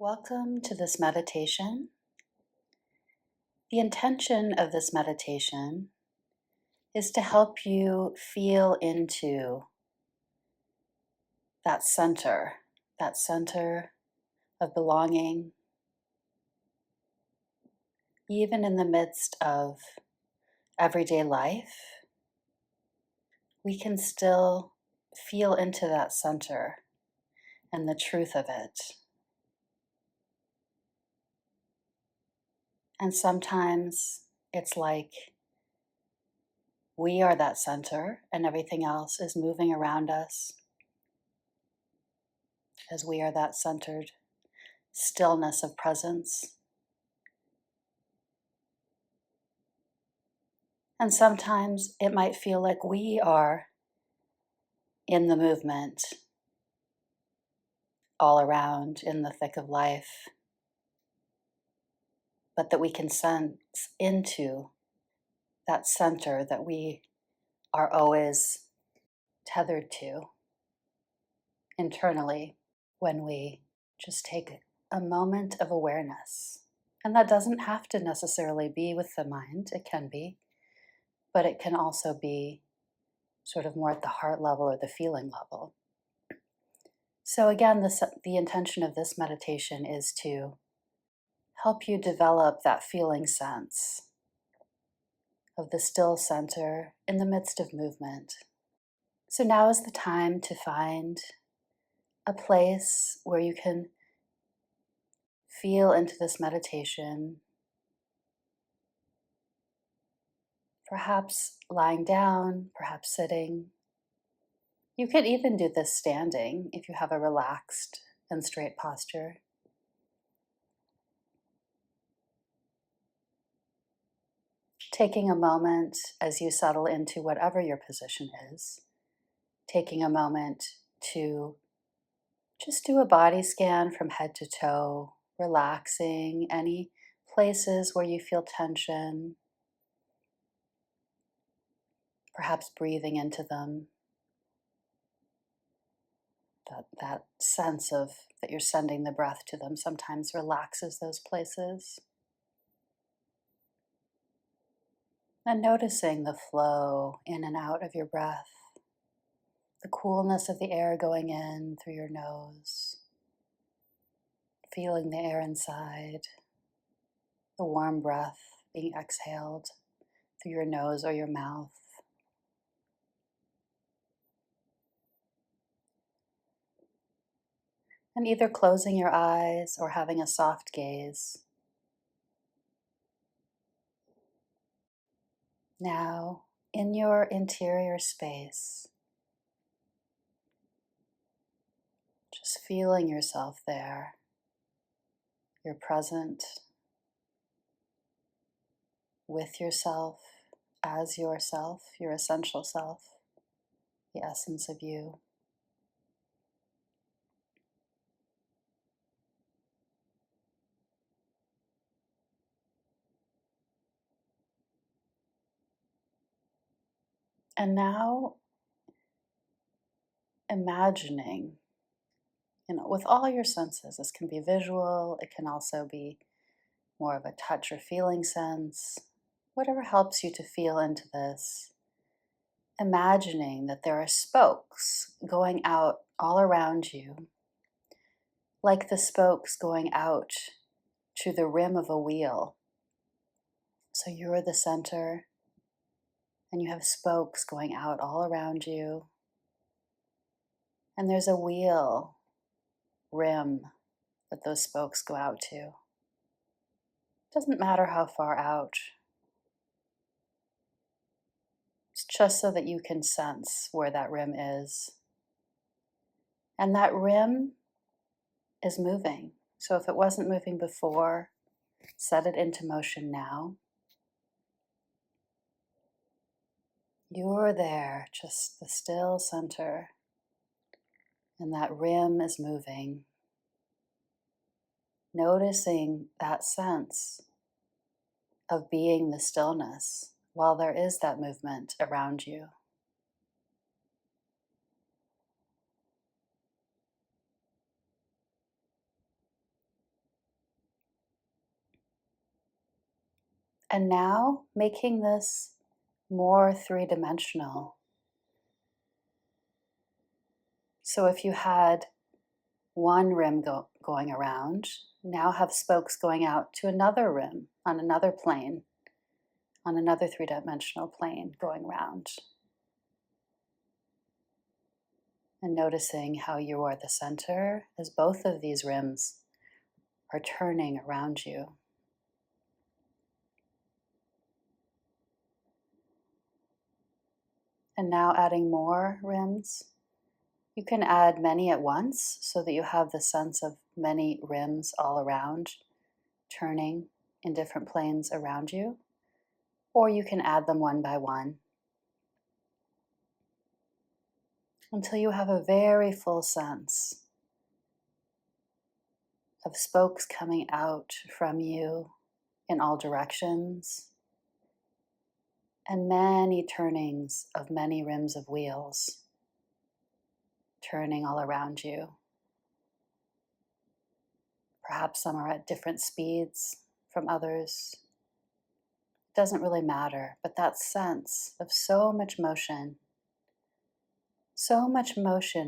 Welcome to this meditation. The intention of this meditation is to help you feel into that center of belonging, even in the midst of everyday life. We can still feel into that center and the truth of it. And sometimes it's like we are that center and everything else is moving around us as we are that centered stillness of presence. And sometimes it might feel like we are in the movement, all around in the thick of life, but that we can sense into that center that we are always tethered to internally when we just take a moment of awareness. And that doesn't have to necessarily be with the mind, it can be, but it can also be sort of more at the heart level or the feeling level. So again, the intention of this meditation is to help you develop that feeling sense of the still center in the midst of movement. So now is the time to find a place where you can feel into this meditation, perhaps lying down, perhaps sitting. You could even do this standing if you have a relaxed and straight posture. Taking a moment as you settle into whatever your position is, taking a moment to just do a body scan from head to toe, relaxing any places where you feel tension, perhaps breathing into them. That sense of that you're sending the breath to them sometimes relaxes those places. And noticing the flow in and out of your breath, the coolness of the air going in through your nose, feeling the air inside, the warm breath being exhaled through your nose or your mouth. And either closing your eyes or having a soft gaze. Now, in your interior space, just feeling yourself there. You're present with yourself, as yourself, your essential self, the essence of you. And now, imagining, with all your senses, this can be visual, it can also be more of a touch or feeling sense, whatever helps you to feel into this. Imagining that there are spokes going out all around you, like the spokes going out to the rim of a wheel. So you're the center, and you have spokes going out all around you. And there's a wheel rim that those spokes go out to. Doesn't matter how far out. It's just so that you can sense where that rim is. And that rim is moving. So if it wasn't moving before, set it into motion now. You're there, just the still center, and that rim is moving. Noticing that sense of being the stillness while there is that movement around you. And now making this more three-dimensional. So if you had one rim going around, now have spokes going out to another rim on another plane, on another three-dimensional plane going round. And noticing how you are the center as both of these rims are turning around you. And now adding more rims. You can add many at once so that you have the sense of many rims all around, turning in different planes around you. Or you can add them one by one until you have a very full sense of spokes coming out from you in all directions, and many turnings of many rims of wheels turning all around you. Perhaps some are at different speeds from others. It doesn't really matter, but that sense of so much motion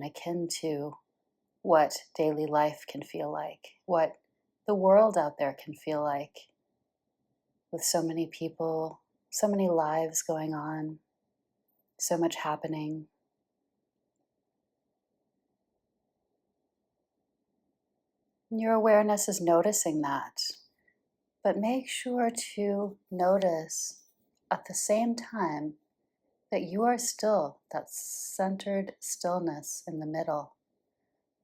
akin to what daily life can feel like, what the world out there can feel like, with so many people, so many lives going on, so much happening. Your awareness is noticing that, but make sure to notice at the same time that you are still that centered stillness in the middle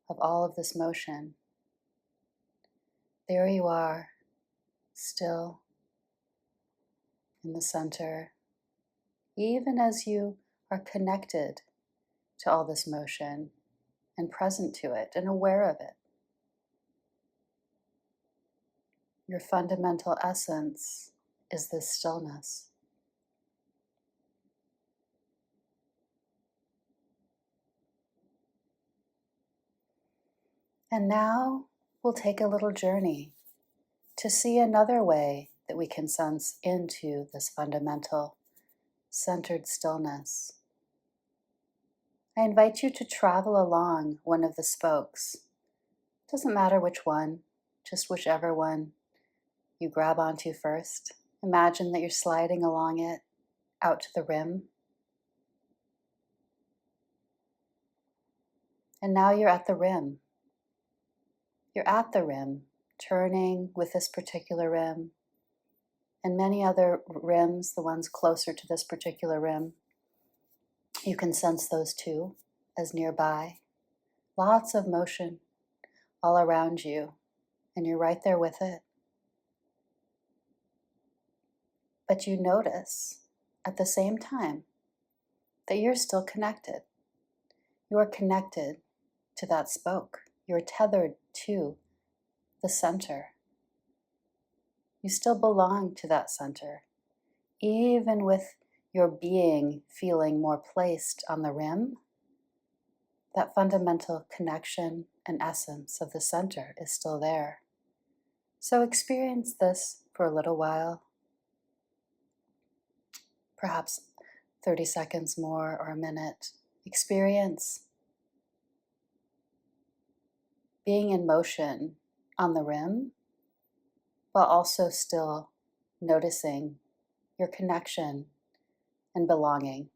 of all of this motion. There you are, still in the center, even as you are connected to all this motion and present to it and aware of it. Your fundamental essence is this stillness. And now we'll take a little journey to see another way that we can sense into this fundamental centered stillness. I invite you to travel along one of the spokes. Doesn't matter which one, just whichever one you grab onto first. Imagine that you're sliding along it out to the rim. And now you're at the rim. You're at the rim, turning with this particular rim and many other rims, the ones closer to this particular rim. You can sense those too as nearby. Lots of motion all around you, and you're right there with it. But you notice at the same time that you're still connected. You are connected to that spoke. You're tethered to the center. You still belong to that center, even with your being feeling more placed on the rim. That fundamental connection and essence of the center is still there. So experience this for a little while, perhaps 30 seconds more or a minute. Experience being in motion on the rim, while also still noticing your connection and belonging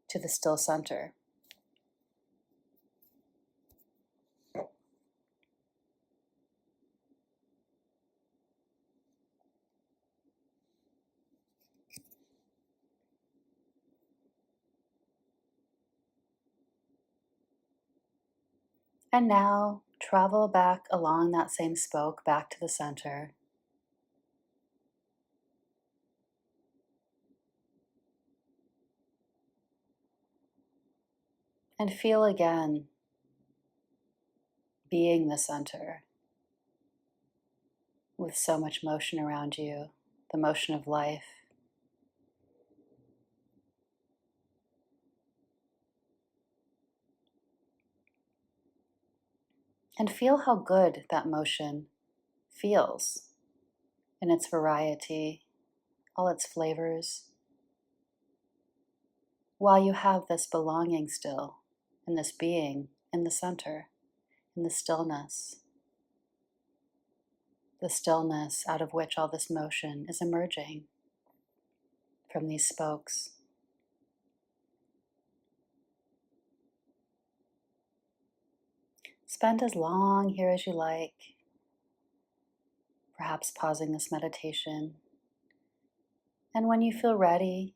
to the still center. And now travel back along that same spoke, back to the center. And feel again being the center with so much motion around you, the motion of life. And feel how good that motion feels in its variety all its flavors, while you have this belonging still, and this being in the center, in the stillness out of which all this motion is emerging from these spokes. Spend as long here as you like, perhaps pausing this meditation. And when you feel ready,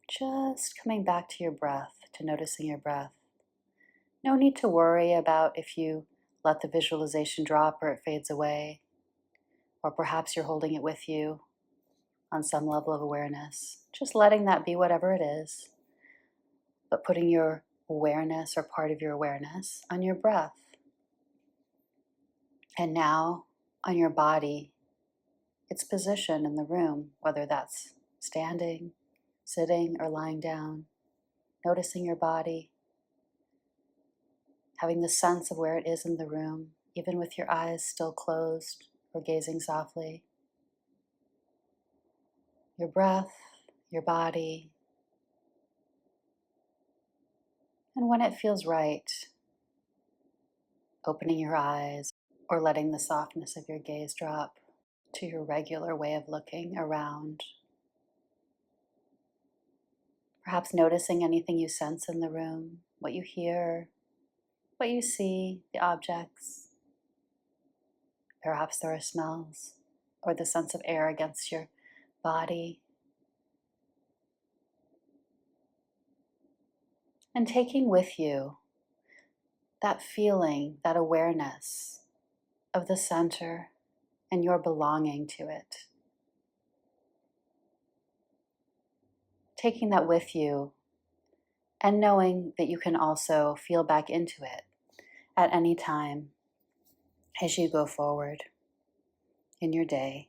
just coming back to your breath, to noticing your breath. No need to worry about if you let the visualization drop or it fades away, or perhaps you're holding it with you on some level of awareness. Just letting that be whatever it is, but putting your awareness or part of your awareness on your breath. And now on your body, its position in the room, whether that's standing, sitting, or lying down. Noticing your body, having the sense of where it is in the room, even with your eyes still closed or gazing softly. Your breath, your body, and when it feels right, opening your eyes or letting the softness of your gaze drop to your regular way of looking around. Perhaps noticing anything you sense in the room, what you hear, what you see, the objects. Perhaps there are smells or the sense of air against your body. And taking with you that feeling, that awareness of the center and your belonging to it. Taking that with you and knowing that you can also feel back into it at any time as you go forward in your day.